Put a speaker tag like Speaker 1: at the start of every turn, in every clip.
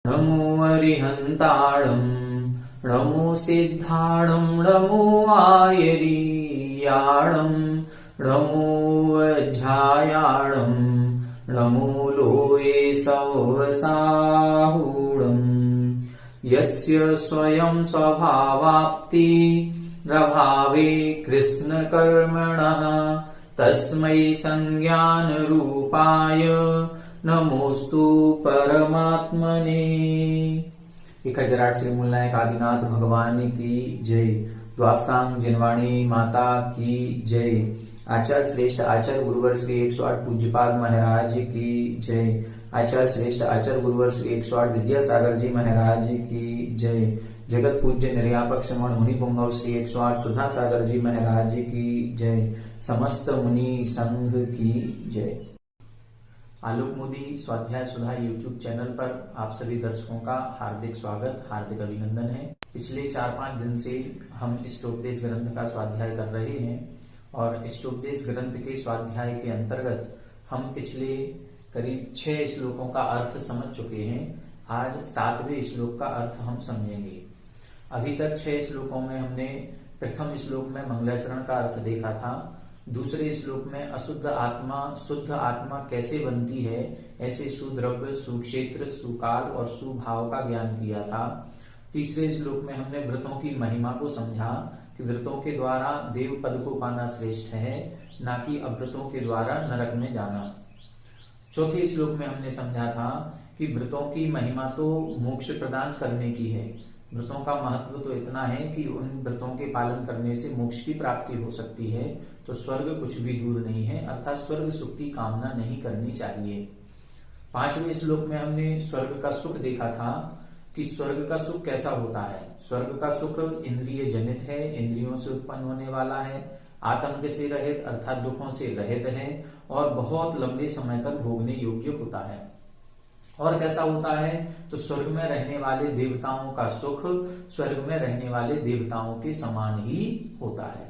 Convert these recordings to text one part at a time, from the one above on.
Speaker 1: नमो अरिहन्ताणं नमो सिद्धाणं नमो आयरीयाणं नमो वज्झायाणं नमो लोये सवसाहूणम् यस्य स्वयं स्वभावाप्ति प्रभावे कृष्णकर्मणः तस्मै संज्ञानरूपाय नमोस्तु परमात्मने। 1008 श्री मूलनायक आदिनाथ भगवान की जय। द्वासांग जिनवाणी माता की जय। आचार्य श्रेष्ठ आचार्य गुरुवर श्री 108 पूज्यपाद महाराज की जय। आचार्य श्रेष्ठ आचार्य गुरुवर श्री 108 विद्यासागर जी महाराज की जय। जगत पूज्य निर्यापक श्रमण मुनि पुंगव श्री 108 सुधा सागर जी महाराज की जय। समस्त मुनि संघ की जय। आलोक मोदी स्वाध्याय सुधा यूट्यूब चैनल पर आप सभी दर्शकों का हार्दिक स्वागत, हार्दिक अभिनंदन है। पिछले 4-5 दिन से हम इष्टोपदेश ग्रंथ का स्वाध्याय कर रहे हैं और इष्टोपदेश ग्रंथ के स्वाध्याय के अंतर्गत हम पिछले करीब 6 श्लोकों का अर्थ समझ चुके हैं। आज 7वें श्लोक का अर्थ हम समझेंगे। अभी तक 6 श्लोकों में हमने प्रथम श्लोक में मंगलाचरण का अर्थ देखा था। दूसरे श्लोक में अशुद्ध आत्मा शुद्ध आत्मा कैसे बनती है, ऐसे सुद्रव्य सुक्षेत्र सुकाल और सुभाव का ज्ञान किया था। तीसरे श्लोक में हमने व्रतों की महिमा को समझा कि व्रतों के द्वारा देव पद को पाना श्रेष्ठ है, ना कि अव्रतों के द्वारा नरक में जाना। चौथे श्लोक में हमने समझा था कि व्रतों की महिमा तो मोक्ष प्रदान करने की है। व्रतों का महत्व तो इतना है कि उन व्रतों के पालन करने से मोक्ष की प्राप्ति हो सकती है, तो स्वर्ग कुछ भी दूर नहीं है, अर्थात स्वर्ग सुख की कामना नहीं करनी चाहिए। 5वें श्लोक में हमने स्वर्ग का सुख देखा था कि स्वर्ग का सुख कैसा होता है। स्वर्ग का सुख इंद्रिय जनित है, इंद्रियों से उत्पन्न होने वाला है, आतंक से रहित अर्थात दुखों से रहित है और बहुत लंबे समय तक भोगने योग्य होता है। और कैसा होता है, तो स्वर्ग में रहने वाले देवताओं का सुख स्वर्ग में रहने वाले देवताओं के समान ही होता है।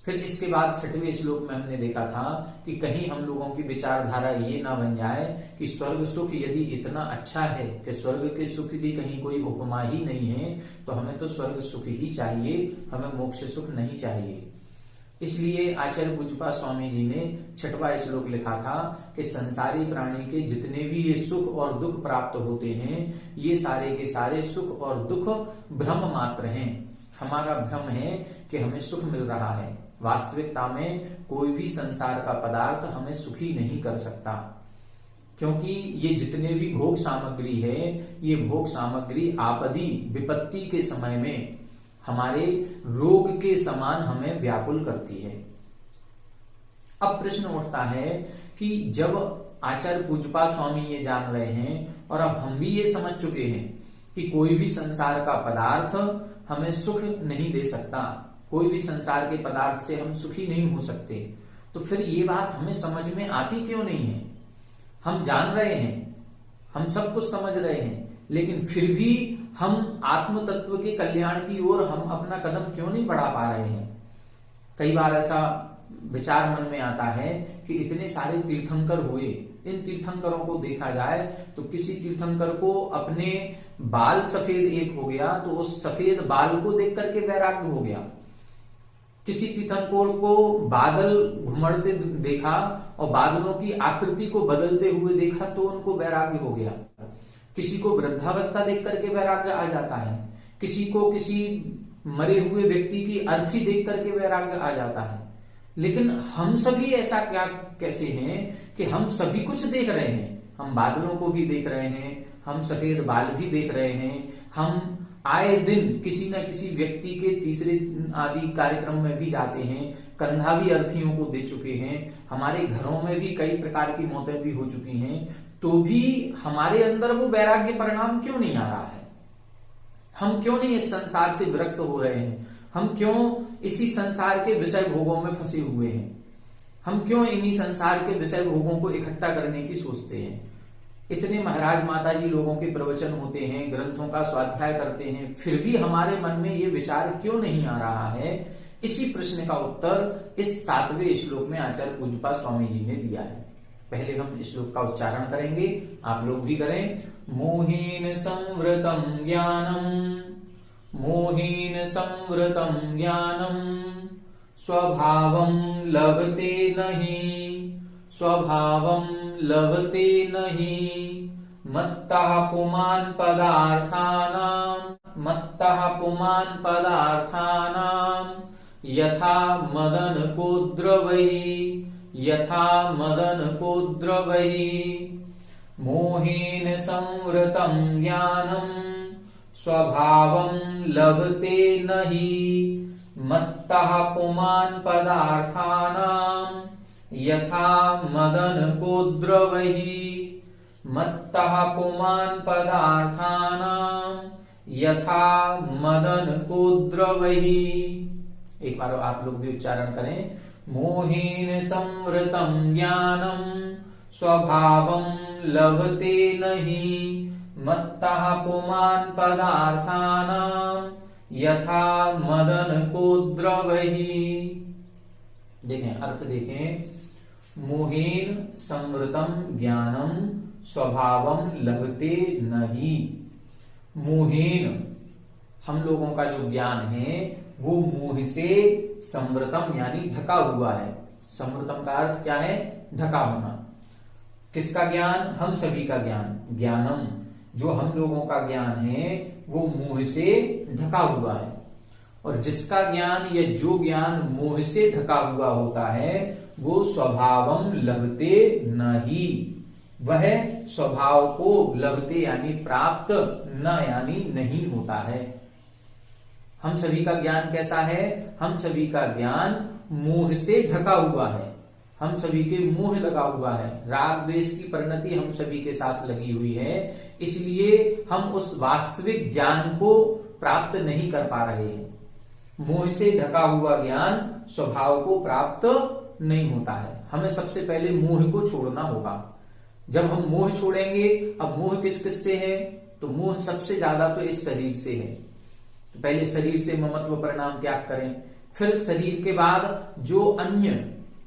Speaker 1: फिर इसके बाद 6वें श्लोक में हमने देखा था कि कहीं हम लोगों की विचारधारा ये ना बन जाए कि स्वर्ग सुख यदि इतना अच्छा है कि स्वर्ग के सुख की कहीं कोई उपमा ही नहीं है, तो हमें तो स्वर्ग सुख ही चाहिए, हमें मोक्ष सुख नहीं चाहिए। इसलिए आचार्य पूज्यपाद स्वामी जी ने 6वां श्लोक लिखा था कि संसारी प्राणी के जितने भी ये सुख और दुख प्राप्त होते हैं, ये सारे के सारे सुख और दुख भ्रम मात्र हैं। हमारा भ्रम है कि हमें सुख मिल रहा है। वास्तविकता में कोई भी संसार का पदार्थ हमें सुखी नहीं कर सकता, क्योंकि ये जितने भी भोग सामग्री है, ये भोग सामग्री आपदी विपत्ति के समय में हमारे रोग के समान हमें व्याकुल करती है। अब प्रश्न उठता है कि जब आचार्य पूज्यपाद स्वामी ये जान रहे हैं और अब हम भी ये समझ चुके हैं कि कोई भी संसार का पदार्थ हमें सुख नहीं दे सकता, कोई भी संसार के पदार्थ से हम सुखी नहीं हो सकते, तो फिर ये बात हमें समझ में आती क्यों नहीं है। हम जान रहे हैं, हम सब कुछ समझ रहे हैं, लेकिन फिर भी हम आत्म तत्व के कल्याण की ओर हम अपना कदम क्यों नहीं बढ़ा पा रहे हैं। कई बार ऐसा विचार मन में आता है कि इतने सारे तीर्थंकर हुए, इन तीर्थंकरों को देखा जाए तो किसी तीर्थंकर को अपने बाल सफेद एक हो गया तो उस सफेद बाल को देख करके वैराग्य हो गया। किसी तीर्थंकर को बादल घुमड़ते देखा और बादलों की आकृति को बदलते हुए देखा तो उनको वैराग्य हो गया। किसी को वृद्धावस्था देख करके वैराग्य आ जाता है, किसी को किसी मरे हुए व्यक्ति की अर्थी देख करके वैराग्य आ जाता है। लेकिन हम सभी ऐसा क्या कैसे हैं कि हम सभी कुछ देख रहे हैं, हम बादलों को भी देख रहे हैं, हम सफेद बाल भी देख रहे हैं, हम आए दिन किसी न किसी व्यक्ति के तीसरे आदि कार्यक्रम में भी जाते हैं, कंधा भी अर्थियों को दे चुके हैं, हमारे घरों में भी कई प्रकार की मौतें भी हो चुकी हैं, तो भी हमारे अंदर वो वैराग्य परिणाम क्यों नहीं आ रहा है। हम क्यों नहीं इस संसार से विरक्त हो रहे हैं, हम क्यों इसी संसार के विषय भोगों में फंसे हुए हैं, हम क्यों इन्हीं संसार के विषय भोगों को इकट्ठा करने की सोचते हैं। इतने महाराज माता जी लोगों के प्रवचन होते हैं, ग्रंथों का स्वाध्याय करते हैं, फिर भी हमारे मन में ये विचार क्यों नहीं आ रहा है। इसी प्रश्न का उत्तर इस 7वें श्लोक में आचार्य पूज्यपाद स्वामी जी ने दिया है। पहले हम श्लोक का उच्चारण करेंगे, आप लोग भी करें मोहेन संवृतं ज्ञानम् मोहेन संवृतं ज्ञानम् स्वभावं लभते नहि स्वभावं लभते नहि मत्तः पुमान् पदार्थानां यथा मदन कोद्रवै मोहेन संवृतं ज्ञानम् स्वभावं लभते नहि मत्तः पुमान् पदार्थानां यथा मदन कोद्रवै। एक बार आप लोग भी उच्चारण करें। मोहेन संवृतं ज्ञानम् स्वभावं लभते नहि मत्तः पुमान् पदार्थानां यथा मदन कोद्रवै। देखें अर्थ देखें। मोहेन संवृतं ज्ञानम स्वभावम लभते नहीं। मोहेन हम लोगों का जो ज्ञान है वो मोह से संवृतम यानी ढका हुआ है। संवृतम का अर्थ क्या है? ढका होना। किसका ज्ञान? हम सभी का ज्ञान। ज्ञानम जो हम लोगों का ज्ञान है वो मोह से ढका हुआ है। और जिसका ज्ञान या जो ज्ञान मोह से ढका हुआ होता है वो स्वभावम लभते नहीं। वह स्वभाव को लभते यानी प्राप्त न यानी नहीं होता है। हम सभी का ज्ञान कैसा है? हम सभी का ज्ञान मोह से ढका हुआ है। हम सभी के मोह लगा हुआ है। राग द्वेष की परिणति हम सभी के साथ लगी हुई है। इसलिए हम उस वास्तविक ज्ञान को प्राप्त नहीं कर पा रहे हैं। मोह से ढका हुआ ज्ञान स्वभाव को प्राप्त नहीं होता है। हमें सबसे पहले मोह को छोड़ना होगा। जब हम मोह छोड़ेंगे, अब मोह किस किस से है? तो मोह सबसे ज्यादा तो इस शरीर से है। तो पहले शरीर से ममत्व परिणाम त्याग करें, फिर शरीर के बाद जो अन्य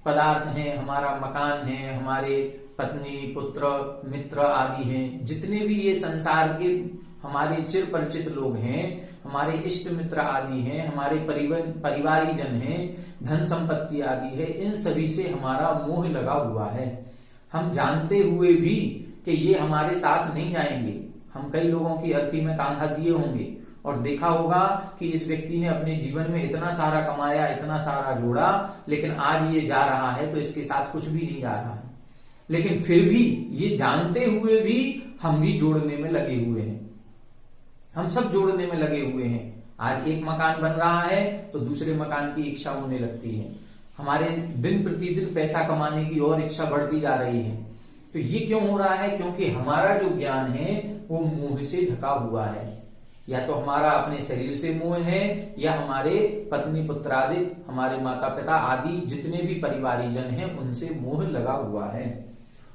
Speaker 1: पदार्थ हैं, हमारा मकान है, हमारे पत्नी पुत्र मित्र आदि हैं, जितने भी ये संसार के हमारे चिर परिचित लोग हैं, हमारे इष्ट मित्र आदि हैं, हमारे परिवारीजन हैं, धन संपत्ति आदि है, इन सभी से हमारा मोह लगा हुआ है। हम जानते हुए भी कि ये हमारे साथ नहीं जाएंगे। हम कई लोगों की अर्थी में कांधा दिए होंगे और देखा होगा कि इस व्यक्ति ने अपने जीवन में इतना सारा कमाया, इतना सारा जोड़ा, लेकिन आज ये जा रहा है तो इसके साथ कुछ भी नहीं जा रहा है। लेकिन फिर भी ये जानते हुए भी हम भी जोड़ने में लगे हुए हैं। हम सब जोड़ने में लगे हुए हैं। आज एक मकान बन रहा है तो दूसरे मकान की इच्छा होने लगती है। हमारे दिन प्रतिदिन पैसा कमाने की और इच्छा बढ़ती जा रही है। तो ये क्यों हो रहा है? क्योंकि हमारा जो ज्ञान है वो मोह से ढका हुआ है। या तो हमारा अपने शरीर से मोह है, या हमारे पत्नी पुत्र आदि, हमारे माता पिता आदि जितने भी परिवारीजन हैं उनसे मोह लगा हुआ है।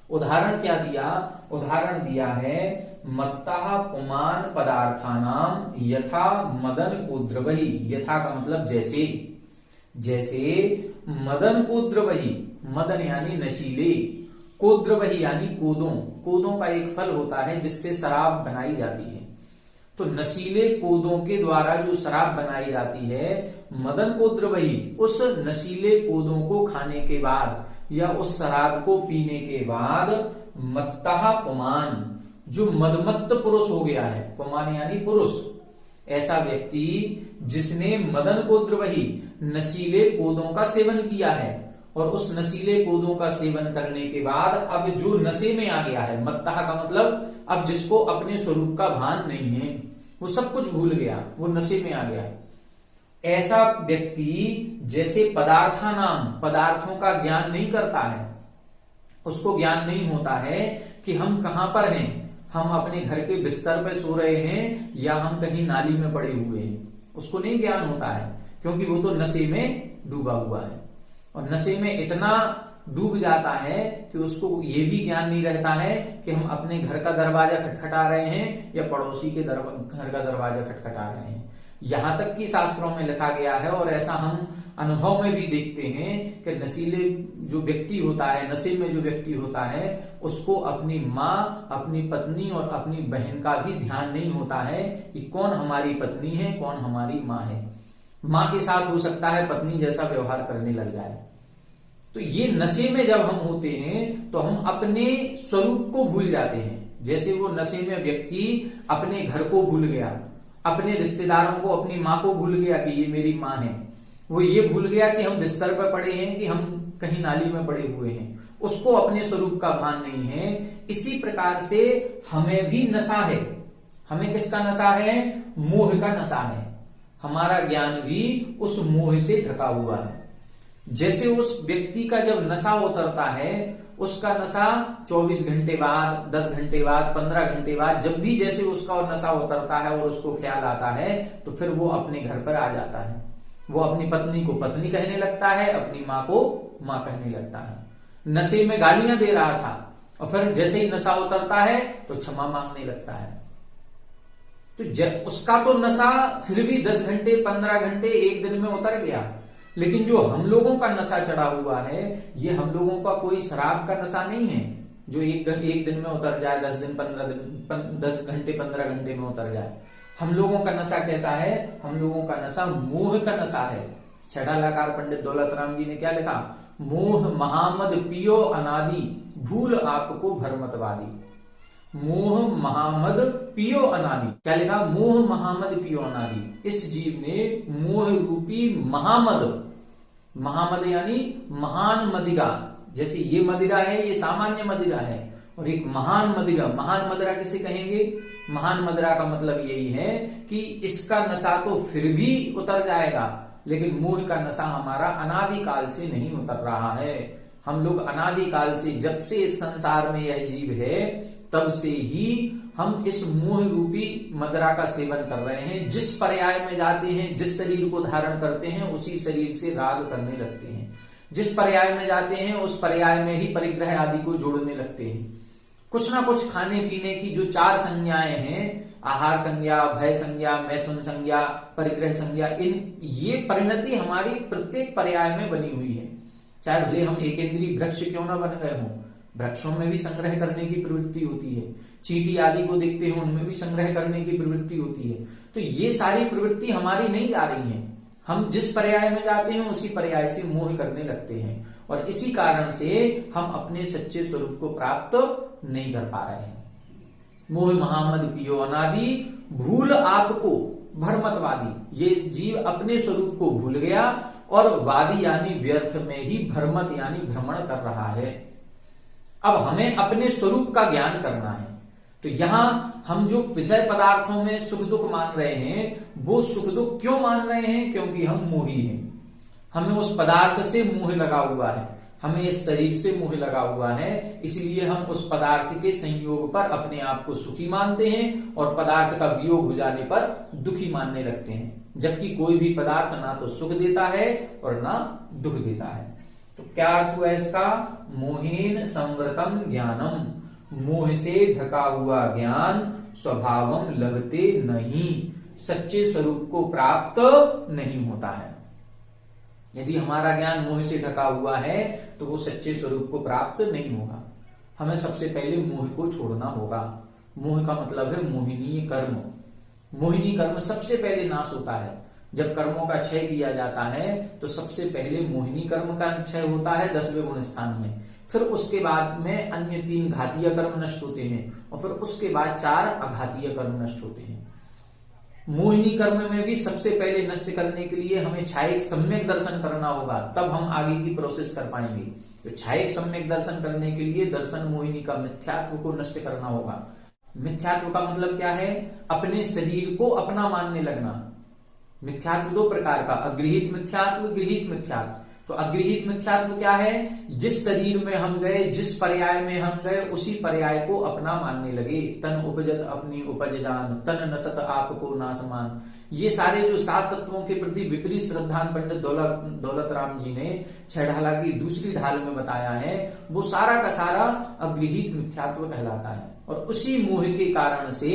Speaker 1: उदाहरण क्या दिया? उदाहरण दिया है मत्तः पुमान् पदार्थानाम यथा मदन कोद्रवहि। यथा का मतलब जैसे। जैसे मदन कोद्रवहि, मदन यानी नशीले, कोद्रवहि यानी कोदों। कोदों का एक फल होता है जिससे शराब बनाई जाती है। तो नशीले कोदों के द्वारा जो शराब बनाई जाती है, मदन कोद्रवहि, उस नशीले कोदों को खाने के बाद या उस शराब को पीने के बाद मत्तः पुमान्, जो मदमत्त पुरुष हो गया है, पुमान् यानी पुरुष, ऐसा व्यक्ति जिसने मदन कोद्रवहि नशीले कोदों का सेवन किया है और उस नशीले कोदों का सेवन करने के बाद अब जो नशे में आ गया है, मत्तः का मतलब अब जिसको अपने स्वरूप का भान नहीं है, वो सब कुछ भूल गया, वो नशे में आ गया, ऐसा व्यक्ति जैसे पदार्थानाम, पदार्थों का ज्ञान नहीं करता है, उसको ज्ञान नहीं होता है कि हम कहां पर हैं, हम अपने घर के बिस्तर पे सो रहे हैं या हम कहीं नाली में पड़े हुए हैं, उसको नहीं ज्ञान होता है, क्योंकि वो तो नशे में डूबा हुआ है। और नशे में इतना डूब जाता है कि उसको ये भी ज्ञान नहीं रहता है कि हम अपने घर का दरवाजा खटखटा रहे हैं या पड़ोसी के घर का दरवाजा खटखटा रहे हैं। यहाँ तक कि शास्त्रों में लिखा गया है और ऐसा हम अनुभव में भी देखते हैं कि नशीले जो व्यक्ति होता है, नशे में जो व्यक्ति होता है, उसको अपनी माँ, अपनी पत्नी और अपनी बहन का भी ध्यान नहीं होता है कि कौन हमारी पत्नी है, कौन हमारी माँ है। माँ के साथ हो सकता है पत्नी जैसा व्यवहार करने लग जाए। तो ये नशे में जब हम होते हैं तो हम अपने स्वरूप को भूल जाते हैं। जैसे वो नशे में व्यक्ति अपने घर को भूल गया, अपने रिश्तेदारों को, अपनी माँ को भूल गया कि ये मेरी माँ है, वो ये भूल गया कि हम बिस्तर पर पड़े हैं कि हम कहीं नाली में पड़े हुए हैं, उसको अपने स्वरूप का भान नहीं है। इसी प्रकार से हमें भी नशा है। हमें किसका नशा है? मोह का नशा है। हमारा ज्ञान भी उस मोह से ढका हुआ है। जैसे उस व्यक्ति का जब नशा उतरता है, उसका नशा 24 घंटे बाद, 10 घंटे बाद, 15 घंटे बाद, जब भी जैसे उसका और नशा उतरता है और उसको ख्याल आता है तो फिर वो अपने घर पर आ जाता है। वो अपनी पत्नी को पत्नी कहने लगता है, अपनी माँ को माँ कहने लगता है। नशे में गालियां दे रहा था और फिर जैसे ही नशा उतरता है तो क्षमा मांगने लगता है। तो उसका तो नशा फिर भी 10 घंटे, 15 घंटे, एक दिन में उतर गया। लेकिन जो हम लोगों का नशा चढ़ा हुआ है, ये हम लोगों का कोई शराब का नशा नहीं है जो एक दिन में उतर जाए, 10 दिन, 15 दिन, 10 घंटे, 15 घंटे में उतर जाए। हम लोगों का नशा कैसा है? हम लोगों का नशा मोह का नशा है। छेड़ालाकार पंडित दौलत राम जी ने क्या लिखा? मोह महामद पियो अनादि, भूल आपको भरमतवादी। मोह महामद पियो अनादि, क्या लिखा? मोह महामद पियो अनादि। इस जीव ने मोह रूपी महामद, महामद यानी महान मदिरा, जैसे ये मदिरा है, ये सामान्य मदिरा है, और एक महान मदिरा। महान मदिरा किसे कहेंगे? महान मदिरा का मतलब यही है कि इसका नशा तो फिर भी उतर जाएगा, लेकिन मोह का नशा हमारा अनादिकाल से नहीं उतर रहा है। हम लोग अनादिकाल से, जब से इस संसार में यह जीव है, तब से ही हम इस मोह रूपी मदिरा का सेवन कर रहे हैं। जिस पर्याय में जाते हैं, जिस शरीर को धारण करते हैं, उसी शरीर से राग करने लगते हैं। जिस पर्याय में जाते हैं, उस पर्याय में ही परिग्रह आदि को जोड़ने लगते हैं। कुछ ना कुछ खाने पीने की जो 4 संज्ञाएं हैं, आहार संज्ञा, भय संज्ञा, मैथुन संज्ञा, परिग्रह संज्ञा, ये परिणति हमारी प्रत्येक पर्याय में बनी हुई है। चाहे भले हम एकेंद्रीय वृक्ष क्यों ना बन गए हों, वृक्षों में भी संग्रह करने की प्रवृत्ति होती है। चींटी आदि को देखते हो, उनमें भी संग्रह करने की प्रवृत्ति होती है। तो ये सारी प्रवृत्ति हमारी नहीं जा रही है। हम जिस पर्याय में जाते हैं उसी पर्याय से मोह करने लगते हैं, और इसी कारण से हम अपने सच्चे स्वरूप को प्राप्त नहीं कर पा रहे हैं। मोह महामद पियो अनादि, भूल आपको भरमतवादी। ये जीव अपने स्वरूप को भूल गया और वादी यानी व्यर्थ में ही भ्रमत यानी भ्रमण कर रहा है। अब हमें अपने स्वरूप का ज्ञान करना है। तो यहां हम जो विषय पदार्थों में सुख दुख मान रहे हैं, वो सुख दुख क्यों मान रहे हैं? क्योंकि हम मोही हैं। हमें उस पदार्थ से मोह लगा हुआ है, हमें इस शरीर से मोह लगा हुआ है, इसलिए हम उस पदार्थ के संयोग पर अपने आप को सुखी मानते हैं और पदार्थ का वियोग हो जाने पर दुखी मानने लगते हैं। जबकि कोई भी पदार्थ ना तो सुख देता है और ना दुख देता है। तो क्या अर्थ हुआ इसका? मोहेन संवृतम ज्ञानम, मोह से ढका हुआ ज्ञान स्वभावम लगते नहीं, सच्चे स्वरूप को प्राप्त नहीं होता है। यदि हमारा ज्ञान मोह से ढका हुआ है तो वो सच्चे स्वरूप को प्राप्त नहीं होगा। हमें सबसे पहले मोह को छोड़ना होगा। मोह का मतलब है मोहिनी कर्म। मोहिनी कर्म सबसे पहले नाश होता है। जब कर्मों का क्षय किया जाता है तो सबसे पहले मोहिनी कर्म का क्षय होता है 10वें गुण स्थान में। फिर उसके बाद में अन्य 3 घातीय कर्म नष्ट होते हैं और फिर उसके बाद 4 अघातीय कर्म नष्ट होते हैं। मोहिनी कर्म में भी सबसे पहले नष्ट करने के लिए हमें छायिक सम्यक दर्शन करना होगा, तब हम आगे की प्रोसेस कर पाएंगे। तो छायिक सम्यक दर्शन करने के लिए दर्शन मोहिनी का मिथ्यात्व को नष्ट करना होगा। मिथ्यात्व का मतलब क्या है? अपने शरीर को अपना मानने लगना। मिथ्यात्व 2 प्रकार का, अगृहीत मिथ्यात्व, गृहीत मिथ्यात्व। तो अगृहीत मिथ्यात्व क्या है? जिस शरीर में हम गए, जिस पर्याय में हम गए, उसी पर्याय को अपना मानने लगे। तन उपजत अपनी उपज जान, तन नसत आपको ना समान। ये सारे जो 7 तत्वों के प्रति विपरीत श्रद्धान पंडित दौलत राम जी ने छेड़ाला की दूसरी ढाल में बताया है, वो सारा का सारा अगृहीत मिथ्यात्व कहलाता है। और उसी मोह के कारण से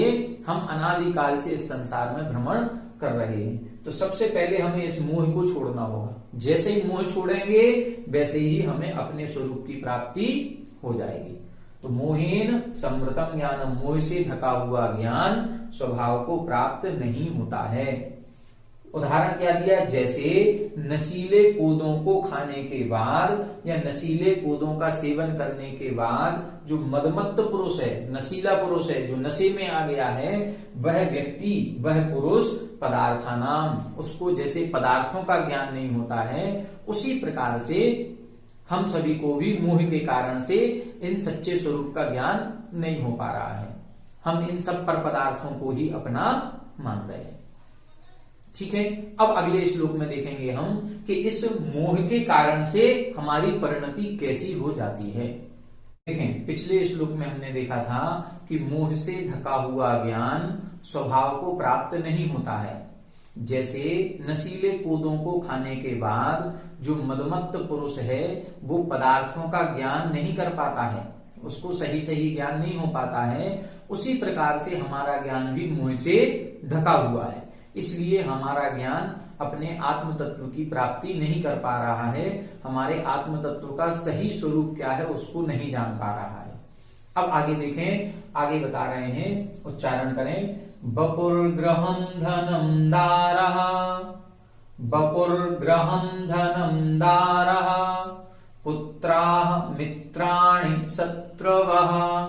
Speaker 1: हम अनादिकाल से इस संसार में भ्रमण कर रहे हैं। तो सबसे पहले हमें इस मोह को छोड़ना होगा। जैसे ही मोह छोड़ेंगे वैसे ही हमें अपने स्वरूप की प्राप्ति हो जाएगी। तो मोहेन समृतम ज्ञानम, मोह से ढका हुआ ज्ञान स्वभाव को प्राप्त नहीं होता है। उदाहरण क्या दिया, जैसे नशीले कोदों को खाने के बाद या नशीले कोदों का सेवन करने के बाद जो मदमत्त पुरुष है, नशीला पुरुष है, जो नशे में आ गया है, वह व्यक्ति, वह पुरुष पदार्थानाम, उसको जैसे पदार्थों का ज्ञान नहीं होता है, उसी प्रकार से हम सभी को भी मोह के कारण से इन सच्चे स्वरूप का ज्ञान नहीं हो पा रहा है। हम इन सब पर पदार्थों को ही अपना मान रहे हैं। ठीक है, अब अगले श्लोक में देखेंगे हम कि इस मोह के कारण से हमारी परिणति कैसी हो जाती है। देखें, पिछले श्लोक में हमने देखा था कि मोह से ढका हुआ ज्ञान स्वभाव को प्राप्त नहीं होता है। जैसे नशीले कोदों को खाने के बाद जो मदमत्त पुरुष है वो पदार्थों का ज्ञान नहीं कर पाता है, उसको सही सही ज्ञान नहीं हो पाता है, उसी प्रकार से हमारा ज्ञान भी मोह से ढका हुआ है। इसलिए हमारा ज्ञान अपने आत्म तत्व की प्राप्ति नहीं कर पा रहा है, हमारे आत्म तत्व का सही स्वरूप क्या है उसको नहीं जान पा रहा है। अब आगे देखें, आगे बता रहे हैं, उच्चारण करें, बपुर्ग्रहं धनं दारः, बपुर्ग्रहं धनं दारः, पुत्राः मित्राणि शत्रवः,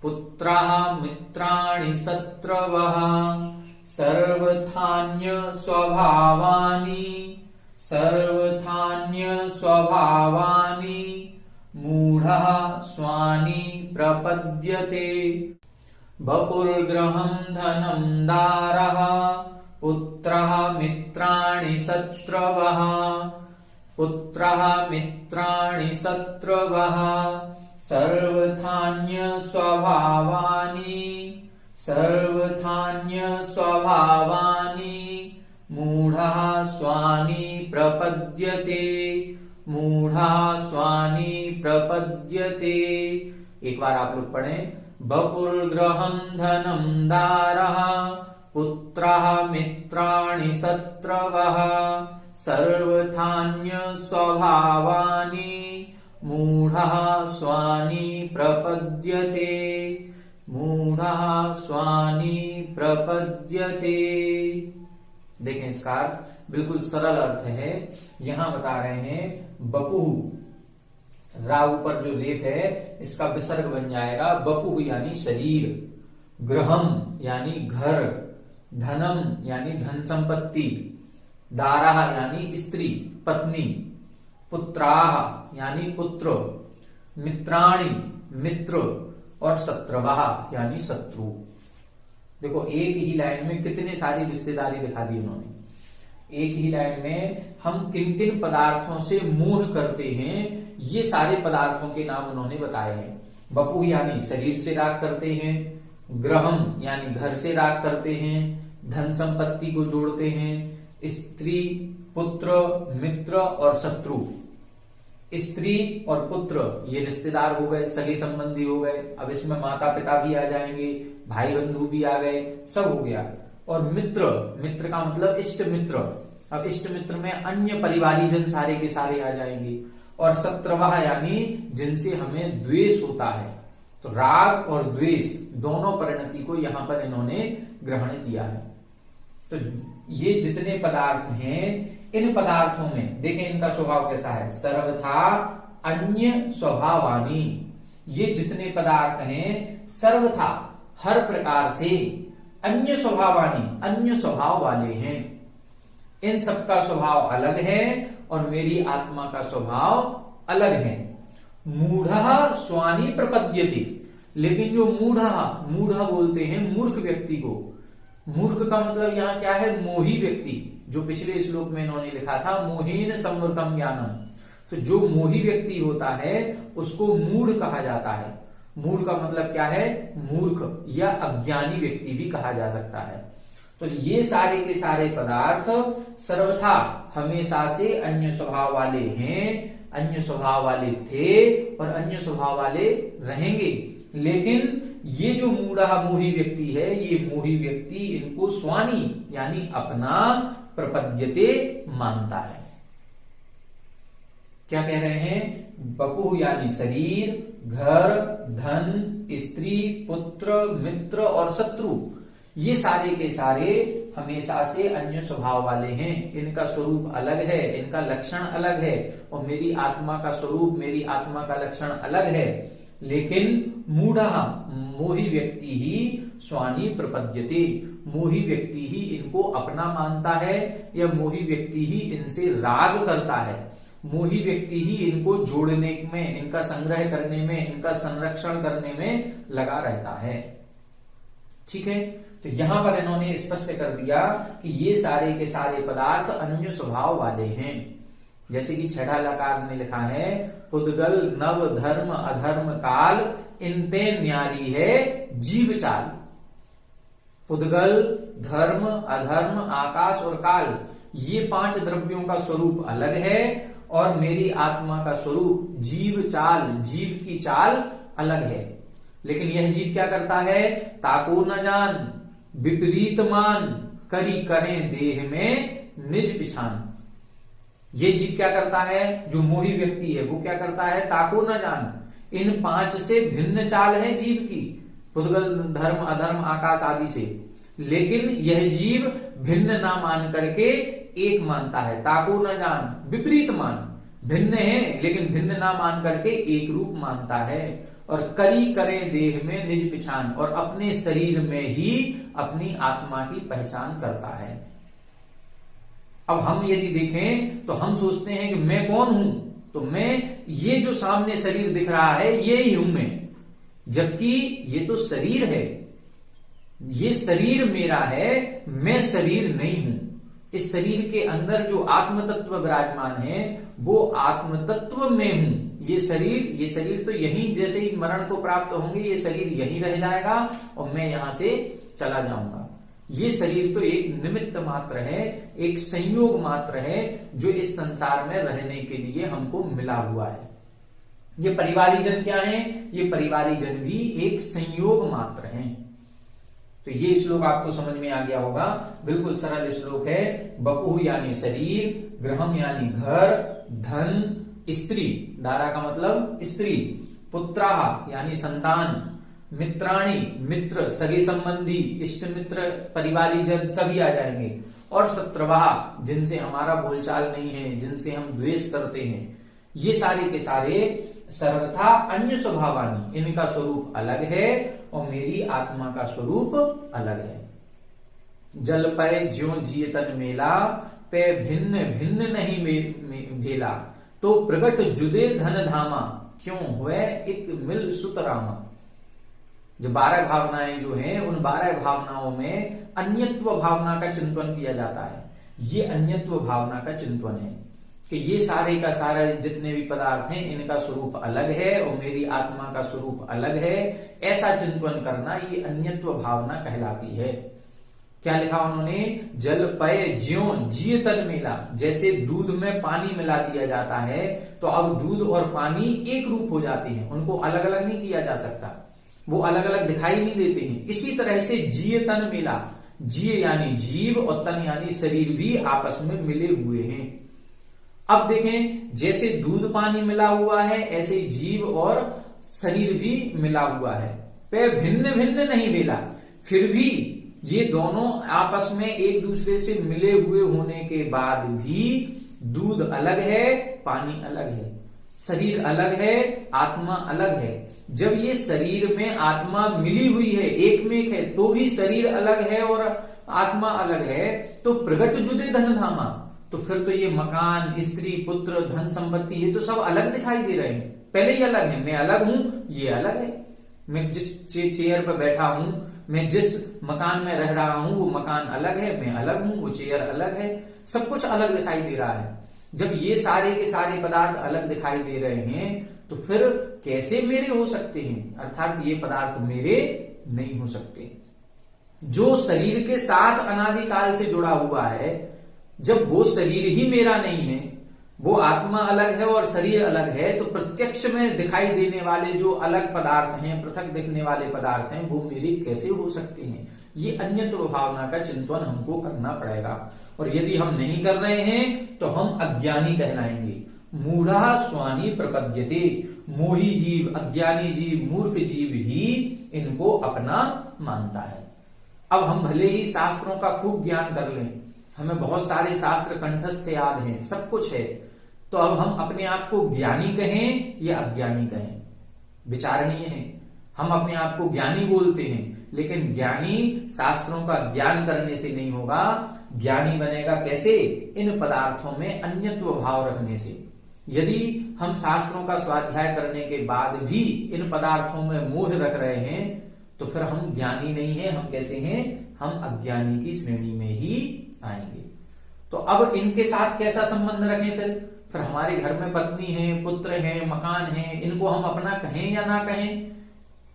Speaker 1: पुत्राः मित्राणि शत्रवः, सर्वथान्य स्वभावानि, सर्वथान्य स्वभावानि, मूढ़ः स्वानि प्रपद्यते। बपुर्ग्रहं धनं दारः, पुत्रः मित्राणि शत्रवः, पुत्रः मित्राणि शत्रवः, सर्वथान्य स्वभावानि, सर्वथान्य स्वभावानि, मूढ़ः स्वानि प्रपद्यते, मूढ़ः स्वानि प्रपद्यते। एक बार आप लोग पढ़ें, बपुर्ग्रहं धनं दारः, पुत्रः मित्राणि शत्रवः, सर्वथान्य स्वभावानि, मूढ़ः स्वानि प्रपद्यते, मूढ़ः स्वानि प्रपद्यते। देखें, इसका अर्थ बिल्कुल सरल अर्थ है। यहां बता रहे हैं बपुः, रा ऊपर जो लेप है इसका विसर्ग बन जाएगा बपुः यानी शरीर, ग्रहम यानी घर, धनम यानी धन संपत्ति, दाराह यानी स्त्री पत्नी, पुत्राह यानी पुत्र, मित्राणि मित्र, और शत्रवः यानी शत्रु। देखो, एक ही लाइन में कितने सारी रिश्तेदारी दिखा दी उन्होंने। एक ही लाइन में हम किन किन पदार्थों से मोह करते हैं ये सारे पदार्थों के नाम उन्होंने बताए हैं। बपुः यानी शरीर से राग करते हैं, ग्रहम यानी घर से राग करते हैं, धन संपत्ति को जोड़ते हैं, स्त्री, पुत्र, मित्र और शत्रु। स्त्री और पुत्र ये रिश्तेदार हो गए, सगे संबंधी हो गए। अब इसमें माता पिता भी आ जाएंगे, भाई बंधु भी आ गए, सब हो गया। और मित्र, मित्र का मतलब इष्ट मित्र। अब इष्ट मित्र में अन्य परिवारी जन सारे के सारे आ जाएंगे। और शत्रवः यानी जिनसे हमें द्वेष होता है। तो राग और द्वेष दोनों परिणति को यहां पर इन्होंने ग्रहण किया है। तो ये जितने पदार्थ हैं, इन पदार्थों में देखें इनका स्वभाव कैसा है, सर्वथा अन्य स्वभावानी। ये जितने पदार्थ हैं सर्वथा हर प्रकार से अन्य स्वभावानी, अन्य स्वभाव वाले हैं। इन सबका स्वभाव अलग है और मेरी आत्मा का स्वभाव अलग है। मूढ़ः स्वानि प्रपद्यते, लेकिन जो मूढ़ बोलते हैं मूर्ख व्यक्ति को। मूर्ख का मतलब यहाँ क्या है, मोही व्यक्ति। जो पिछले श्लोक में इन्होंने लिखा था मोहेन समृतम ज्ञानम, तो जो मोही व्यक्ति होता है उसको मूढ़ कहा जाता है। मूढ़ का मतलब क्या है, मूर्ख या अज्ञानी व्यक्ति भी कहा जा सकता है। तो ये सारे के सारे पदार्थ सर्वथा हमेशा से अन्य स्वभाव वाले हैं, अन्य स्वभाव वाले थे और अन्य स्वभाव वाले रहेंगे। लेकिन ये जो मूढ़ा मोही व्यक्ति है, ये मोही व्यक्ति इनको स्वानी यानी अपना प्रपद्यते मानता है। क्या कह रहे हैं? बपुः यानी शरीर, घर, धन, स्त्री, पुत्र, मित्र और शत्रु, ये सारे के सारे हमेशा से अन्य स्वभाव वाले हैं। इनका स्वरूप अलग है, इनका लक्षण अलग है, और मेरी आत्मा का स्वरूप, मेरी आत्मा का लक्षण अलग है। लेकिन मूढ़ा मोही व्यक्ति ही स्वानी प्रपद्यते, मोही व्यक्ति ही इनको अपना मानता है, या मोही व्यक्ति ही इनसे राग करता है, मोही व्यक्ति ही इनको जोड़ने में, इनका संग्रह करने में, इनका संरक्षण करने में लगा रहता है। ठीक है, तो यहां पर इन्होंने स्पष्ट कर दिया कि ये सारे के सारे पदार्थ अन्य स्वभाव वाले हैं। जैसे कि छठा लकार ने लिखा है, पुद्गल नव धर्म अधर्म काल इनते न्यारी है जीव चाल। पुद्गल, धर्म, अधर्म, आकाश और काल, ये 5 द्रव्यों का स्वरूप अलग है, और मेरी आत्मा का स्वरूप जीव चाल, जीव की चाल अलग है। लेकिन यह जीव क्या करता है? ताको न जान विपरीत मान करी करें देह में निज पिछान। ये जीव क्या करता है? जो मोही व्यक्ति है वो क्या करता है? ताको न जान, इन 5 से भिन्न चाल है जीव की, पुद्गल, धर्म, अधर्म, आकाश आदि से। लेकिन यह जीव भिन्न ना मान करके एक मानता है। ताको न जान विपरीत मान, भिन्न है लेकिन भिन्न ना मान करके एक रूप मानता है। और करी करें देह में निज पिछान, और अपने शरीर में ही अपनी आत्मा की पहचान करता है। अब हम यदि देखें तो हम सोचते हैं कि मैं कौन हूं, तो मैं, ये जो सामने शरीर दिख रहा है ये ही हूं मैं, जबकि ये तो शरीर है, ये शरीर मेरा है, मैं शरीर नहीं हूं। इस शरीर के अंदर जो आत्म तत्व विराजमान है वो आत्म तत्व में हूं। ये शरीर तो यहीं, जैसे ही मरण को प्राप्त होंगे ये शरीर यहीं रह जाएगा और मैं यहां से चला जाऊंगा। ये शरीर तो एक निमित्त मात्र है, एक संयोग मात्र है जो इस संसार में रहने के लिए हमको मिला हुआ है। ये परिवारीजन क्या है? ये परिवारीजन भी एक संयोग मात्र हैं। तो ये श्लोक आपको समझ में आ गया होगा, बिल्कुल सरल श्लोक है। बपुः यानी शरीर, गृहम यानी घर, धन, स्त्री, धारा का मतलब स्त्री, पुत्राः यानी संतान, मित्राणि मित्र, सगे संबंधी, इष्ट मित्र, परिवारीजन सभी आ जाएंगे, और शत्रवः जिनसे हमारा बोलचाल नहीं है, जिनसे हम द्वेष करते हैं, ये सारे के सारे सर्वथा अन्य स्वभावानी, इनका स्वरूप अलग है और मेरी आत्मा का स्वरूप अलग है। जल पय ज्यों जिय तन मेला, पे भिन्न भिन्न नहीं भेला, तो प्रगट जुदे धन धामा, क्यों हुए एक मिल सुतरामा। जो 12 भावनाएं जो हैं, उन 12 भावनाओं में अन्यत्व भावना का चिंतन किया जाता है। ये अन्यत्व भावना का चिंतन है कि ये सारे का सारा जितने भी पदार्थ हैं इनका स्वरूप अलग है और मेरी आत्मा का स्वरूप अलग है, ऐसा चिंतन करना ये अन्यत्व भावना कहलाती है। क्या लिखा उन्होंने? जल पय ज्यों जिय तन मिला, जैसे दूध में पानी मिला दिया जाता है तो अब दूध और पानी एक रूप हो जाते हैं, उनको अलग अलग नहीं किया जा सकता, वो अलग अलग दिखाई नहीं देते हैं। इसी तरह से जिय तन मिला, जिय यानी जीव और तन यानी शरीर भी आपस में मिले हुए हैं। अब देखें, जैसे दूध पानी मिला हुआ है ऐसे जीव और शरीर भी मिला हुआ है। पे भिन्न भिन्न नहीं मिला, फिर भी ये दोनों आपस में एक दूसरे से मिले हुए होने के बाद भी दूध अलग है, पानी अलग है, शरीर अलग है, आत्मा अलग है। जब ये शरीर में आत्मा मिली हुई है, एक में एक है, तो भी शरीर अलग है और आत्मा अलग है, तो प्रगट जुदे धन धामा, तो फिर तो ये मकान, स्त्री, पुत्र, धन संपत्ति ये तो सब अलग दिखाई दे रहे हैं। पहले ही अलग है, मैं अलग हूं, ये अलग है। मैं जिस चेयर पर बैठा हूं, मैं जिस मकान में रह रहा हूं वो मकान अलग है, मैं अलग हूं, वो चेयर अलग है, सब कुछ अलग दिखाई दे रहा है। जब ये सारे के सारे पदार्थ अलग दिखाई दे रहे हैं तो फिर कैसे मेरे हो सकते हैं? अर्थात ये पदार्थ मेरे नहीं हो सकते। जो शरीर के साथ अनादिकाल से जुड़ा हुआ है, जब वो शरीर ही मेरा नहीं है वो आत्मा अलग है और शरीर अलग है, तो प्रत्यक्ष में दिखाई देने वाले जो अलग पदार्थ हैं, पृथक दिखने वाले पदार्थ हैं, वो मेरे कैसे हो सकते हैं? ये अन्यत्व भावना का चिंतन हमको करना पड़ेगा। और यदि हम नहीं कर रहे हैं तो हम अज्ञानी कहलाएंगे। मूढ़ा स्वानी प्रपद्यते, मोही जीव, अज्ञानी जीव, मूर्ख जीव ही इनको अपना मानता है। अब हम भले ही शास्त्रों का खूब ज्ञान कर लें, हमें बहुत सारे शास्त्र कंठस्थ याद हैं, सब कुछ है, तो अब हम अपने आप को ज्ञानी कहें या अज्ञानी कहें, विचारणीय है। हम अपने आप को ज्ञानी बोलते हैं, लेकिन ज्ञानी शास्त्रों का ज्ञान करने से नहीं होगा। ज्ञानी बनेगा कैसे? इन पदार्थों में अन्यत्व भाव रखने से। यदि हम शास्त्रों का स्वाध्याय करने के बाद भी इन पदार्थों में मोह रख रहे हैं, तो फिर हम ज्ञानी नहीं है। हम कैसे हैं? हम अज्ञानी की श्रेणी में ही आएंगे। तो अब इनके साथ कैसा संबंध रखें? फिर हमारे घर में पत्नी है, पुत्र है, मकान है, इनको हम अपना कहें या ना कहें?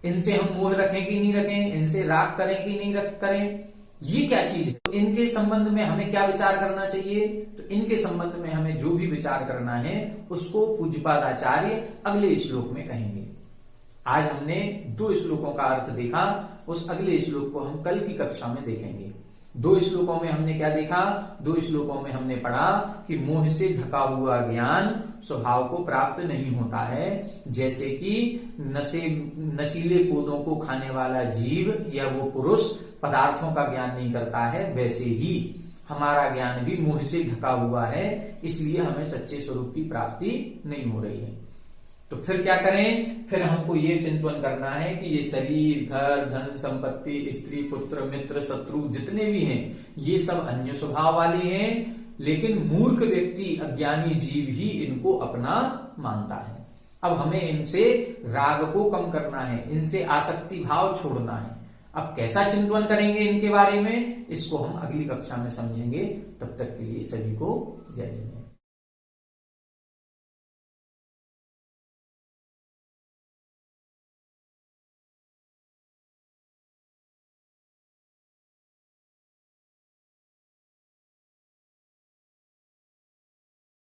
Speaker 1: इनसे हम मोह रखें कि नहीं रखें? इनसे राग करें कि नहीं करें? ये क्या चीज है? तो इनके संबंध में हमें क्या विचार करना चाहिए? तो इनके संबंध में हमें जो भी विचार करना है उसको पूज्यपाद आचार्य अगले श्लोक में कहेंगे। आज हमने 2 श्लोकों का अर्थ देखा, उस अगले श्लोक को हम कल की कक्षा में देखेंगे। 2 श्लोकों में हमने क्या देखा? 2 श्लोकों में हमने पढ़ा कि मोह से ढका हुआ ज्ञान स्वभाव को प्राप्त नहीं होता है। जैसे कि नशीले पौधों को खाने वाला जीव या वो पुरुष पदार्थों का ज्ञान नहीं करता है, वैसे ही हमारा ज्ञान भी मोह से ढका हुआ है, इसलिए हमें सच्चे स्वरूप की प्राप्ति नहीं हो रही है। तो फिर क्या करें? फिर हमको ये चिंतन करना है कि ये शरीर, घर, धन, संपत्ति, स्त्री, पुत्र, मित्र, शत्रु जितने भी हैं, ये सब अन्य स्वभाव वाले हैं, लेकिन मूर्ख व्यक्ति, अज्ञानी जीव ही इनको अपना मानता है। अब हमें इनसे राग को कम करना है, इनसे आसक्ति भाव छोड़ना है। अब कैसा चिंतन करेंगे इनके बारे में, इसको हम अगली कक्षा में समझेंगे। तब तक के लिए सभी को जय जय।